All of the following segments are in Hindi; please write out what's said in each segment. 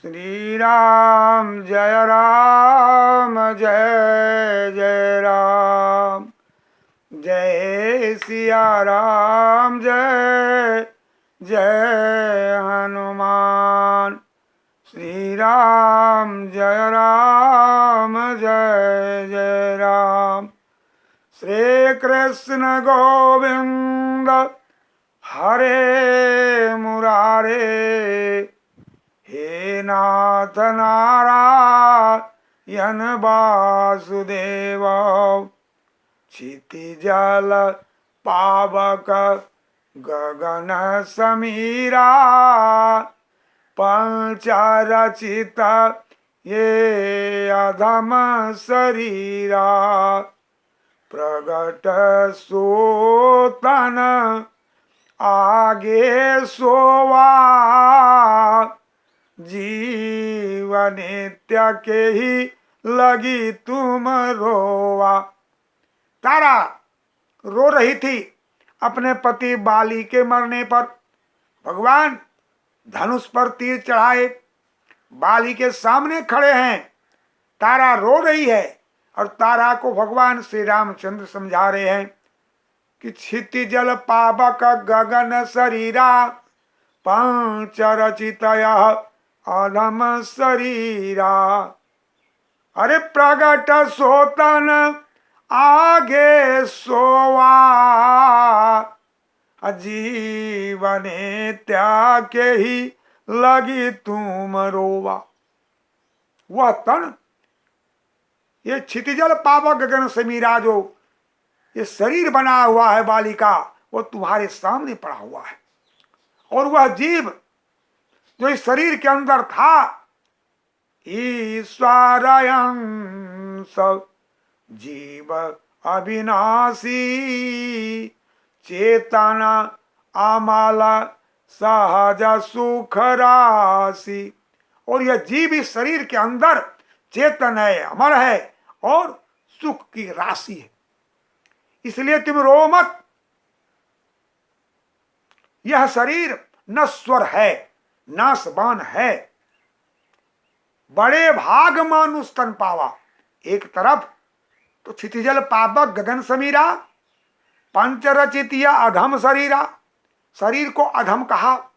श्री राम जय जय राम, जय सिया राम जय जय हनुमान। श्री राम जय जय राम। श्री कृष्ण गोविंद हरे मुरारे, हे नाथ नारायण वासुदेव। क्षितिजल पावक गगन समीरा, पंचरचित ये अधम शरीरा। प्रगट सोतन आगे सोवा, जीवन नित्य के ही लगी तुम रोवा। तारा रो रही थी अपने पति बाली के मरने पर। भगवान धनुष पर तीर चढ़ाए बाली के सामने खड़े हैं। तारा रो रही है और तारा को भगवान श्री रामचंद्र समझा रहे हैं कि क्षितिजल पावक गगन शरीरा, पंचरचितयः अधम शरीरा। अरे प्रगट सोतन आगे सोवा, जीवने त्याग के ही लगी तुम रोवा। वह तन, ये क्षितिजल पावक गगन समीरा, जो ये शरीर बना हुआ है बाली का, वो तुम्हारे सामने पड़ा हुआ है। और वह जीव जो इस शरीर के अंदर था, ईश्वरयंस जीव अविनाशी, चेतना अमल सहज सुख राशि। और यह जीव इस शरीर के अंदर चेतन है, अमर है और सुख की राशि है। इसलिए तुम रो मत। यह शरीर नश्वर है, नाशवान है। बड़े भाग मानुष तन पावा। एक तरफ तो क्षितिजल पावक गगन समीरा, पंचरचितिया अधम शरीरा, शरीर को अधम कहा।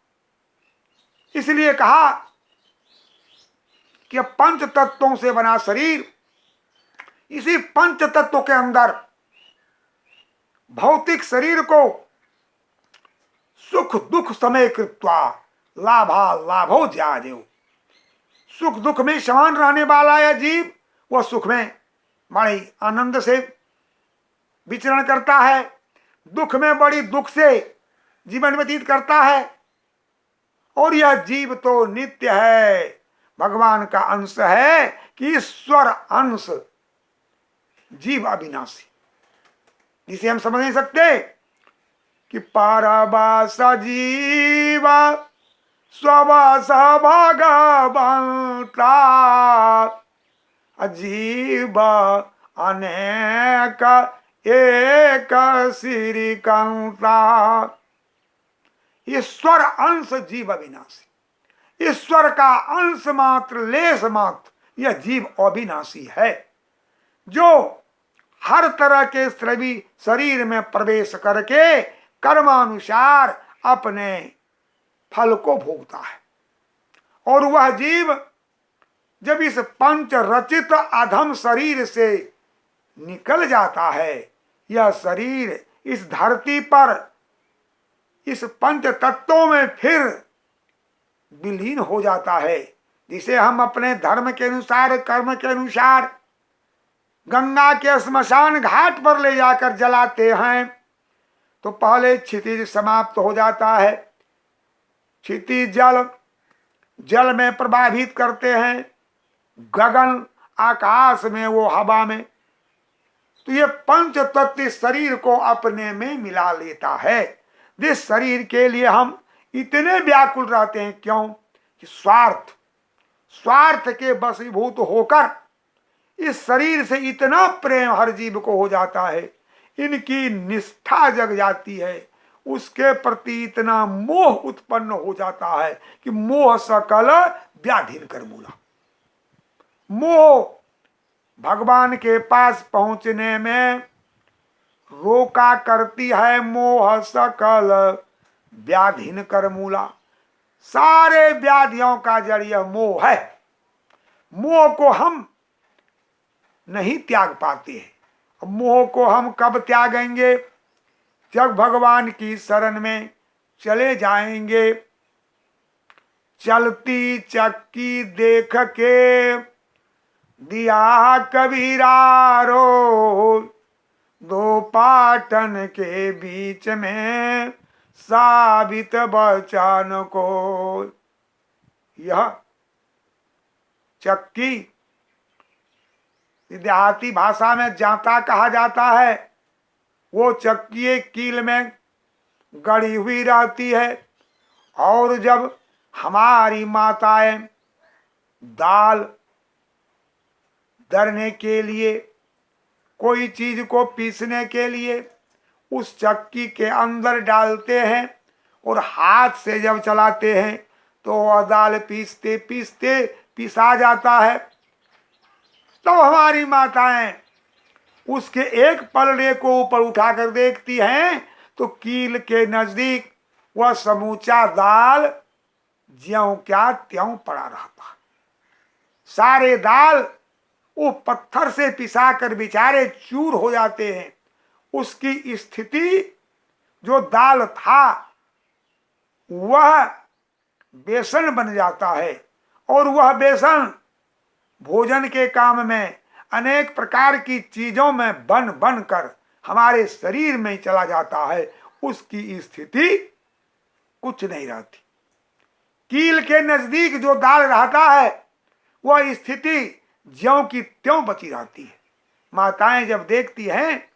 इसलिए कहा कि पंच तत्वों से बना शरीर, इसी पंच तत्वों के अंदर भौतिक शरीर को सुख दुख समय कृत्वा लाभा लाभो ज्यादेव। सुख दुख में समान रहने वाला यह जीव, वह सुख में बड़ी आनंद से विचरण करता है, दुख में बड़ी दुख से जीवन व्यतीत करता है। और यह जीव तो नित्य है, भगवान का अंश है कि ईश्वर अंश, जीव अविनाशी, जिसे हम समझ नहीं सकते कि पारबास जीव स्ववास भगवंता, जीव अनेक एक श्रीकांता। ईश्वर अंश जीव अविनाशी, ईश्वर का अंश मात्र, लेश मात्र यह जीव अविनाशी है, जो हर तरह के शरीर में प्रवेश करके कर्मानुसार अपने फल को भोगता है। और वह जीव जब इस पंच रचित अधम शरीर से निकल जाता है, यह शरीर इस धरती पर इस पंच तत्वों में फिर विलीन हो जाता है, जिसे हम अपने धर्म के अनुसार, कर्म के अनुसार गंगा के स्मशान घाट पर ले जाकर जलाते हैं। तो पहले क्षितिज समाप्त हो जाता है, क्षितिज जल में प्रवाहित करते हैं, गगन आकाश में, वो हवा में। तो ये पंच तत्व शरीर को अपने में मिला लेता है। जिस शरीर के लिए हम इतने व्याकुल रहते हैं, क्यों? कि स्वार्थ के वशीभूत होकर इस शरीर से इतना प्रेम हर जीव को हो जाता है, इनकी निष्ठा जग जाती है, उसके प्रति इतना मोह उत्पन्न हो जाता है कि मोह सकल व्याधिन कर मूला। मोह भगवान के पास पहुंचने में रोका करती है, मोह सकल व्याधिन कर मूला। सारे व्याधियों का जड़ यह मोह है। मोह को हम नहीं त्याग पाते हैं। मोह को हम कब त्यागेंगे? जब भगवान की शरण में चले जाएंगे। चलती चक्की देख के दिया कबीरा रो, दो पाटन के बीच में साबित बचन को। यह चक्की देहाती भाषा में जाता कहा जाता है। वो चक्की एक कील में गड़ी हुई रहती है, और जब हमारी माताएं दाल दरने के लिए, कोई चीज को पीसने के लिए उस चक्की के अंदर डालते हैं और हाथ से जब चलाते हैं तो वह दाल पीसते पीसते पिसा जाता है। तो हमारी माताएं उसके एक पलड़े को ऊपर उठाकर देखती हैं तो कील के नजदीक वह समूचा दाल ज्यों क्या त्यों पड़ा रहता। सारे दाल वो पत्थर से पिसाकर बेचारे चूर हो जाते हैं। उसकी स्थिति जो दाल था वह बेसन बन जाता है, और वह बेसन भोजन के काम में अनेक प्रकार की चीजों में बन बन कर हमारे शरीर में चला जाता है। उसकी स्थिति कुछ नहीं रहती। कील के नजदीक जो दाल रहता है वह स्थिति ज्यों की त्यों बची रहती है। माताएं जब देखती हैं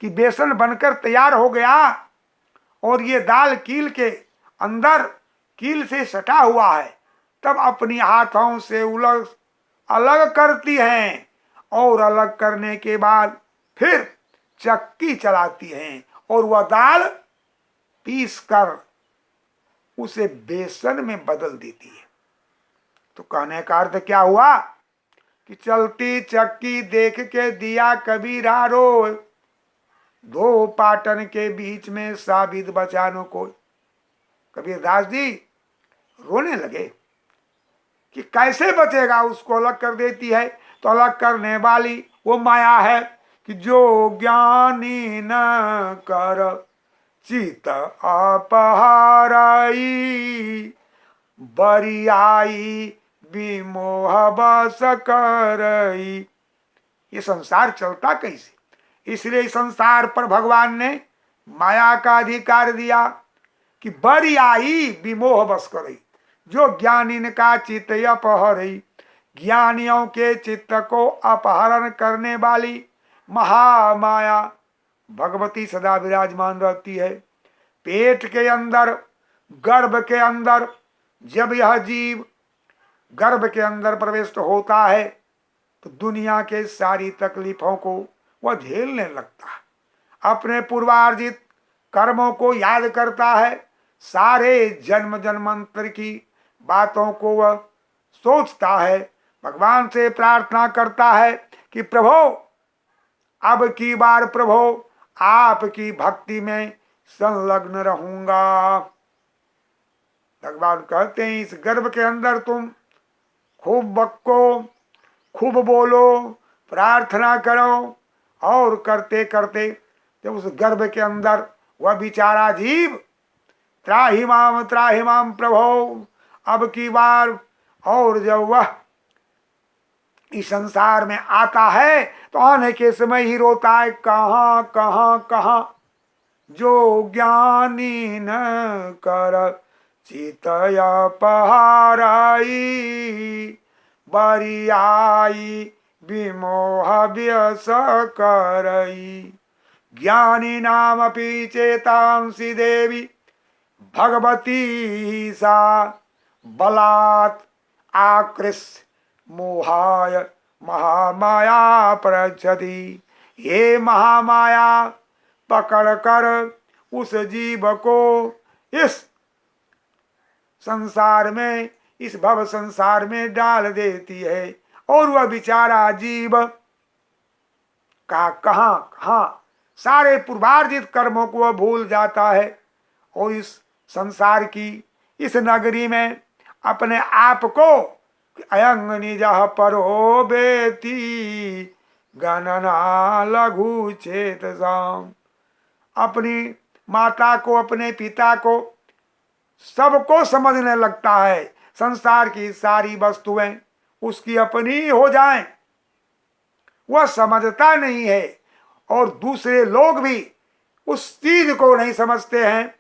कि बेसन बनकर तैयार हो गया और ये दाल कील के अंदर कील से सटा हुआ है, तब अपनी हाथों से अलग करती हैं, और अलग करने के बाद फिर चक्की चलाती हैं और वह दाल पीस कर उसे बेसन में बदल देती है। तो कहने का अर्थ क्या हुआ कि चलती चक्की देख के दिया कबीरा रो, दो पाटन के बीच में साबित बचानो को। कबीरदास जी रोने लगे कि कैसे बचेगा, उसको अलग कर देती है। तो अलग करने वाली वो माया है कि जो ज्ञानी न कर चित अपहाराई, बरियाई विमोह बस करई। ये संसार चलता कैसे? इसलिए संसार पर भगवान ने माया का अधिकार दिया कि बरियाई विमोह बस करई। जो ज्ञानी का चित्त अपहरई, ज्ञानियों के चित्त को अपहरण करने वाली महामाया भगवती सदा विराजमान रहती है। पेट के अंदर, गर्भ के अंदर जब यह जीव गर्भ के अंदर प्रवेश होता है तो दुनिया के सारी तकलीफों को वह झेलने लगता है। अपने पूर्वार्जित कर्मों को याद करता है, सारे जन्म जन्मांतर की बातों को वह सोचता है, भगवान से प्रार्थना करता है कि प्रभु अब की बार प्रभु आपकी भक्ति में संलग्न रहूंगा। भगवान कहते हैं इस गर्भ के अंदर तुम खूब बको, खूब बोलो, प्रार्थना करो, और करते करते जब उस गर्भ के अंदर वह बेचारा जीव त्राहि माम प्रभो अब की बार, और जब वह इस संसार में आता है तो आने के समय ही रोता है, कहाँ कहाँ कहाँ जो ज्ञानी न कर चित अपहाराई, बरियाई विमोह व्यस करई। ज्ञानी नाम अपि चेतांसी देवी भगवती सा, बलात् आकृष्य मोहाय महामाया प्रचति। ये महामाया पकड़ कर उस जीव को इस संसार में इस भव संसार में डाल देती है। और वह बेचारा जीव का कहाँ सारे पूर्वार्जित कर्मों को वह भूल जाता है और इस संसार की इस नगरी में अपने आप को अयंग निजः परो बेती गणना लघु चेतसाम, अपनी माता को अपने पिता को सबको समझने लगता है। संसार की सारी वस्तुएं उसकी अपनी हो जाएं, वह समझता नहीं है। और दूसरे लोग भी उस चीज को नहीं समझते हैं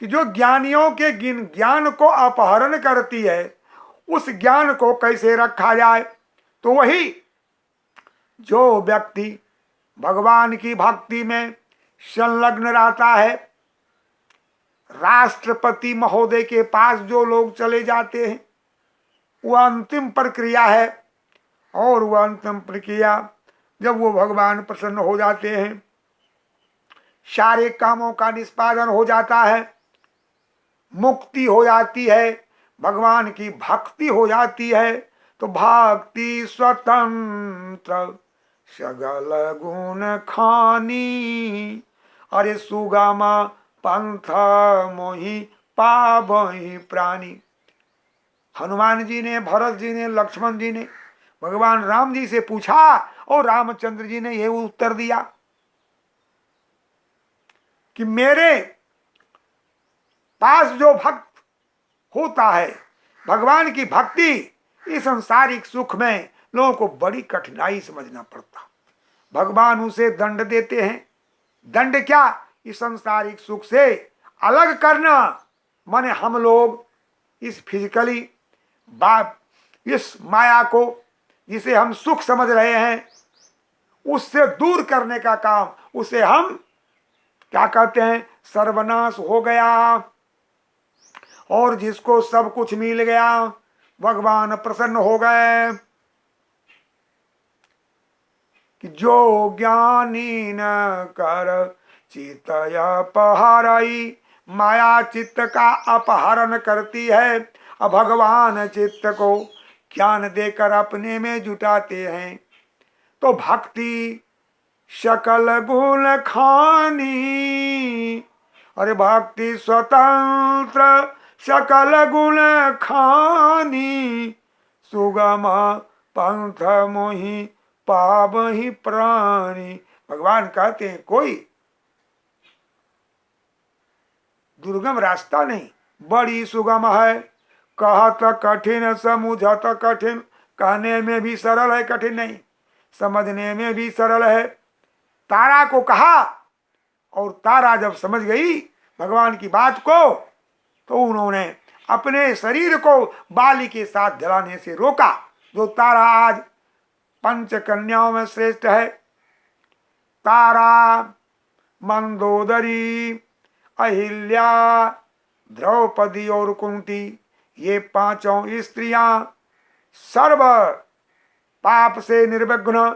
कि जो ज्ञानियों के ज्ञान को अपहरण करती है, उस ज्ञान को कैसे रखा जाए। तो वही जो व्यक्ति भगवान की भक्ति में संलग्न रहता है, राष्ट्रपति महोदय के पास जो लोग चले जाते हैं, वह अंतिम प्रक्रिया है। और वह अंतिम प्रक्रिया जब वो भगवान प्रसन्न हो जाते हैं, सारे कामों का निष्पादन हो जाता है, मुक्ति हो जाती है, भगवान की भक्ति हो जाती है, तो भक्ति स्वतंत्र सगल गुण खानी, अरे सुगमा पंथ मोहि पावहि प्राणी। हनुमान जी ने, भरत जी ने, लक्ष्मण जी ने भगवान राम जी से पूछा और रामचंद्र जी ने यह उत्तर दिया कि मेरे पास जो भक्त होता है, भगवान की भक्ति, इस सांसारिक सुख में लोगों को बड़ी कठिनाई समझना पड़ता। भगवान उसे दंड देते हैं। दंड क्या? इस सांसारिक सुख से अलग करना, माने हम लोग इस फिजिकली इस माया को जिसे हम सुख समझ रहे हैं, उससे दूर करने का काम, उसे हम क्या कहते हैं, सर्वनाश हो गया। और जिसको सब कुछ मिल गया, भगवान प्रसन्न हो गए कि जो ज्ञानी न कर चित्त अपहराई, माया चित्त का अपहरण करती है। अब भगवान चित्त को ज्ञान देकर अपने में जुटाते हैं। तो भक्ति सकल गुण खानी, अरे भक्ति स्वतंत्र सकल गुण खानी, सुगम पंथ मोहि पावहि प्राणी। भगवान कहते हैं कोई दुर्गम रास्ता नहीं, बड़ी सुगम है। कहत कठिन समझत कठिन, कहने में भी सरल है, कठिन नहीं, समझने में भी सरल है। तारा को कहा और तारा जब समझ गई भगवान की बात को, तो उन्होंने अपने शरीर को बाली के साथ जलाने से रोका। जो तारा आज पंच कन्याओं में श्रेष्ठ है, तारा, मंदोदरी, अहिल्या, द्रौपदी और कुंती, ये पांचों स्त्रियां सर्व पाप से निर्विघ्न।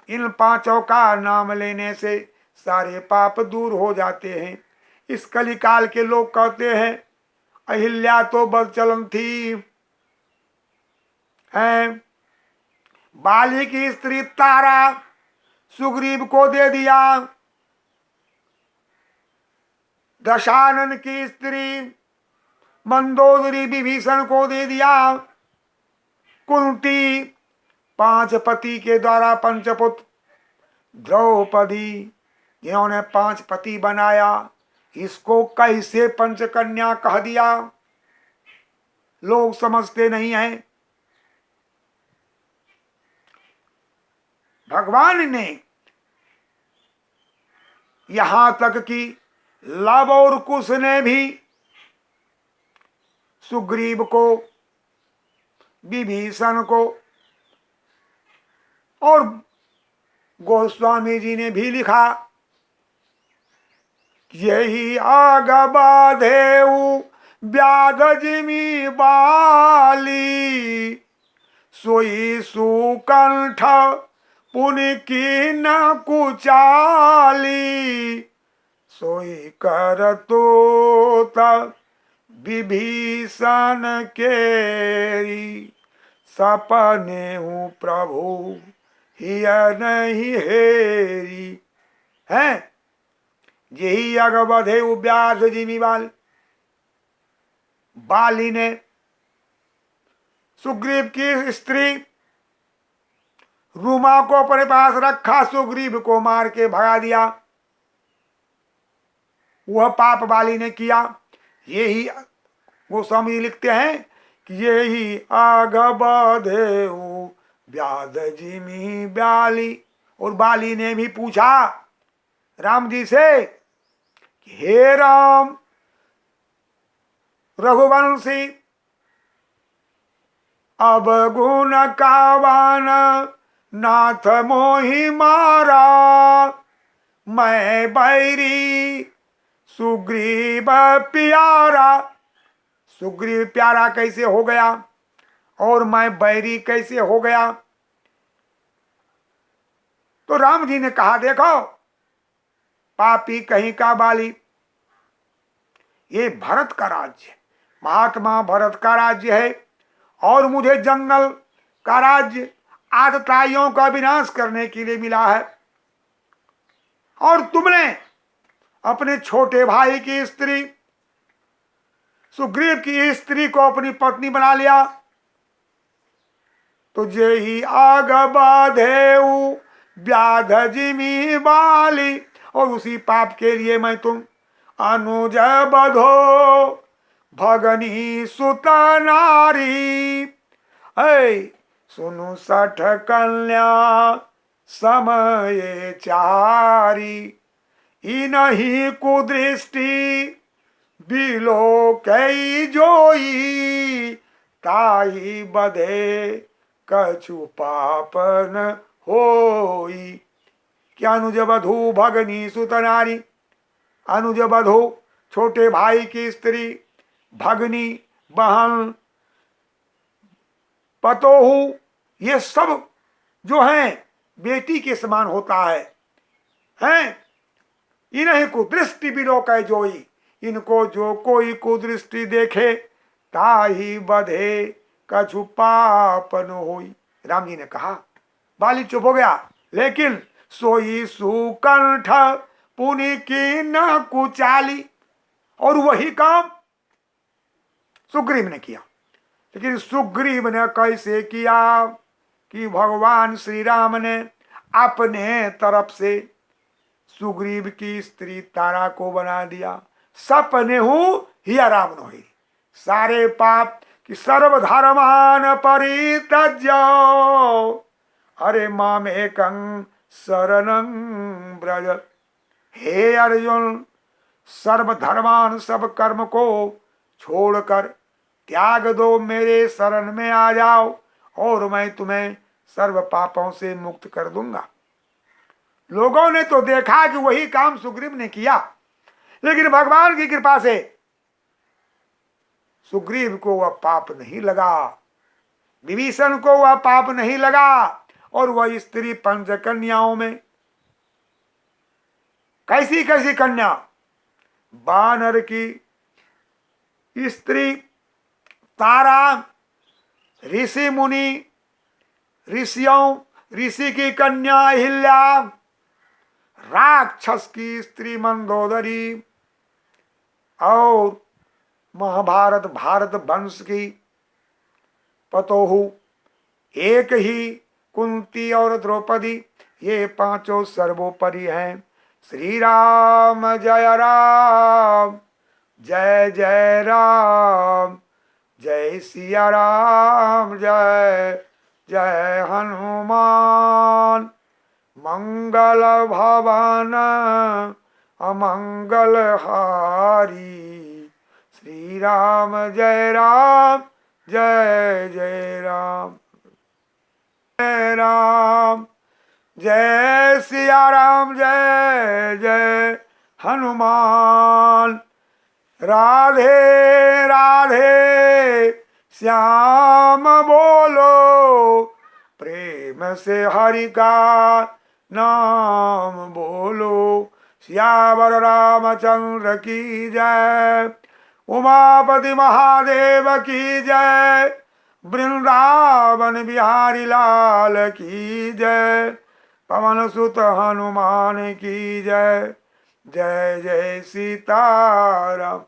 इन पांचों का नाम लेने से सारे पाप दूर हो जाते हैं। इस कलिकाल के लोग कहते हैं अहिल्या तो बदचलन थी, हैं। बाली की स्त्री तारा सुग्रीव को दे दिया, दशानन की स्त्री मंदोदरी विभीषण को दे दिया, कुंती पांच पति के द्वारा पंचपुत्र, द्रौपदी जिन्होंने पांच पति बनाया, इसको कैसे पंचकन्या कह दिया। लोग समझते नहीं हैं। भगवान ने यहां तक कि लव और कुश ने भी सुग्रीव को, विभीषण को, और गोस्वामी जी ने भी लिखा, यही आग बाधेऊ व्याध जिमी बाली, सोई सुकंठ पुनि की न कुचाली, सोई कर तो विभीषण केरी सपने हूँ प्रभु हिय नहीं हेरी। हैं यही अग बधे व्याध जिमी बाली ने सुग्रीव की स्त्री रूमा को अपने पास रखा, सुग्रीव को मार के भगा दिया। वह पाप बाली ने किया। यही गोस्वामी लिखते हैं कि यही आग बधे व्याध जिमी बाली। और बाली ने भी पूछा राम जी से कि हे राम रघुवंशी, अब गुण कावन नाथ मोहि मारा, मैं बैरी सुग्रीव प्यारा। सुग्रीव प्यारा कैसे हो गया और मैं बैरी कैसे हो गया? तो राम जी ने कहा देखो पापी कहीं का बाली, ये भरत का राज्य, महात्मा भरत का राज्य है और मुझे जंगल का राज्य आतताइयों का विनाश करने के लिए मिला है। और तुमने अपने छोटे भाई की स्त्री सुग्रीव की स्त्री को अपनी पत्नी बना लिया। तुझे ही आग बाधेऊ व्याध जिमी बाली। और उसी पाप के लिए मैं तुम अनुज बधो भगनी सुत नारी। सुनु सठ कन्या समय चारी, इनहि कुदृष्टि बिलो कई जोई, ताही बधे कछु पापन होई। क्या अनुज बधू भगनी सुत नारी, अनुज बधू छोटे भाई की स्त्री, भगनी बहन, पतोहू, ये सब जो हैं बेटी के समान होता है। हैं इन्हें कुदृष्टि बिलोकै जोई, इनको जो कोई कुदृष्टि देखे ताही बधे कछु पापन होई। राम जी ने कहा। बाली चुप हो गया, लेकिन सोई सुकंठ पुनि की न कुचाली। और वही काम सुग्रीव ने किया। लेकिन सुग्रीव ने कैसे किया कि भगवान श्री राम ने अपने तरफ से सुग्रीव की स्त्री तारा को बना दिया। सपने हूं हिया राम नोही, सारे पाप कि सर्वधर्मान परित्यज्य हरे माम एकं शरणं ब्रज। हे अर्जुन, सर्वधर्मान सब कर्म को छोड़कर त्याग दो, मेरे शरण में आ जाओ और मैं तुम्हें सर्व पापों से मुक्त कर दूंगा। लोगों ने तो देखा कि वही काम सुग्रीव ने किया, लेकिन भगवान की कृपा से सुग्रीव को वह पाप नहीं लगा, विभीषण को वह पाप नहीं लगा। और वह स्त्री पंच कन्याओं में कैसी कैसी कन्या, बानर की स्त्री तारा, ऋषि मुनि, ऋषि की कन्या अहिल्या, राक्षस की स्त्री मंदोदरी और महाभारत भारत वंश की पतोहू एक ही कुंती और द्रौपदी, ये पांचों सर्वोपरि हैं। श्री राम जय राम, जय जय राम, जय सिया राम, जय जय हनुमान। मंगल भवन अमंगल हारी, श्री राम जय राम, जय जय राम, जय राम, जय सिया राम, जय जय हनुमान। राधे राधे श्याम बोलो, प्रेम से हरि का नाम बोलो। सियावर रामचंद्र की जय, उमापति महादेव की जय, वृंदावन बिहारी लाल की जय, पवन सुत हनुमान की जय। जय जय सीताराम।